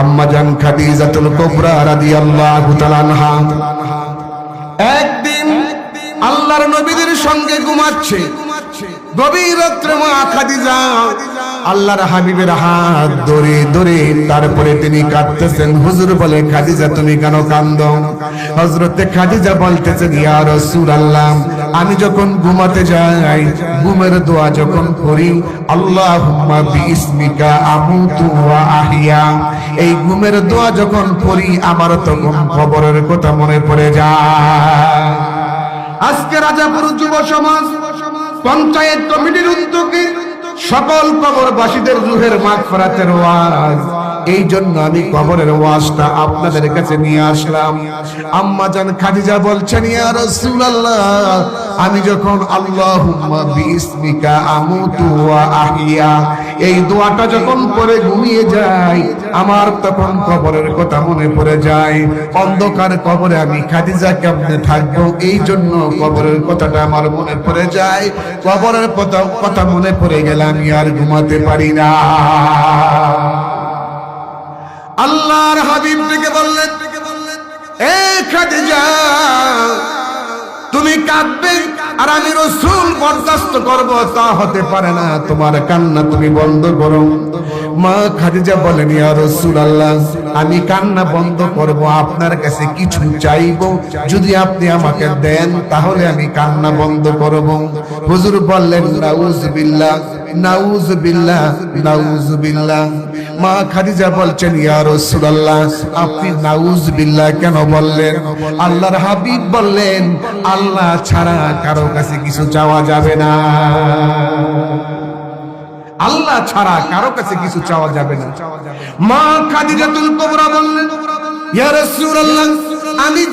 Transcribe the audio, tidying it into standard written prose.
আম্মা জান খাদিজাতুল কুবরা রাদিয়াল্লাহু তাআলা আনহা একদিন আল্লাহর নবীদের সঙ্গে ঘুমাচ্ছে। গভীর রাত্রে মা খাদিজা আল্লাহর হাবিবের হাত ধরে ধরে তারপরে তিনি কাঁদতেছেন। হুজুর বলে, খাদিজা তুমি কেন কাঁদো? হযরতে খাদিজা বলতেছেন, ইয়া রাসূলুল্লাহ, আমি যখন ঘুমাতে যাই, ঘুমের দোয়া যখন করি, আল্লাহুম্মা বিইসমিকা আমুতু ওয়া আহইয়া, এই ঘুমের দোয়া যখন পড়ি আমার তখন কবরের কথা মনে পড়ে যায়। আজকে রাজাপুর যুব সমাজ পঞ্চায়েত কমিটির উদ্যোগে সকল কবরবাসীদের রূহের মাগফিরাতের ওয়াজ, এই জন্য আমি কবরের ওয়াজটা আপনাদের কাছে নিয়ে আসলাম। আম্মা জান খাদিজা বলছেন, ইয়া রাসূলুল্লাহ, আমি যখন আল্লাহুম্মা বিইসমিকা আমুতু ওয়া আহইয়া এই দোয়াটা যখন পড়ে ঘুমিয়ে যাই, আমার তখন কবরের কথা মনে পড়ে যায়। অন্ধকার কবরে আমি খাদিজা কেমনে থাকবো, এই জন্য কবরের কথাটা আমার মনে পড়ে যায়। কবরের কথা মনে পড়ে গেলে আমি আর ঘুমাতে পারি না। আল্লাহর হাবিব থেকে বললেন, এ খাদিজা, তুমি কাঁদবে আর আমি রাসূল বরদাস্ত করব, তা হতে পারে না। তোমার কান্না তুমি বন্ধ করো। মা খাদিজা বলেন, ইয়া রাসূলুল্লাহ, আমি কান্না বন্ধ করব, আপনার কাছে কিছু চাইবো, যদি আপনি আমাকে দেন তাহলে আমি কান্না বন্ধ করব। হুজুর বললেন, নাউযুবিল্লাহ, নাউযুবিল্লাহ, নাউযুবিল্লাহ। মা খাদিজা বলছেন, ইয়া রাসূলুল্লাহ, আপনি নাউযুবিল্লাহ কেন বললেন? আল্লাহর হাবিব বললেন, আল্লাহ ছাড়া কারো কাছে কিছু চাওয়া যাবে না। আল্লাহ ছাড়া কারো কাছে কিছু চাওয়া যাবে না। মা খাদিজাতুল কুবরা বললেন, ইয়া রাসূলুল্লাহ, আমি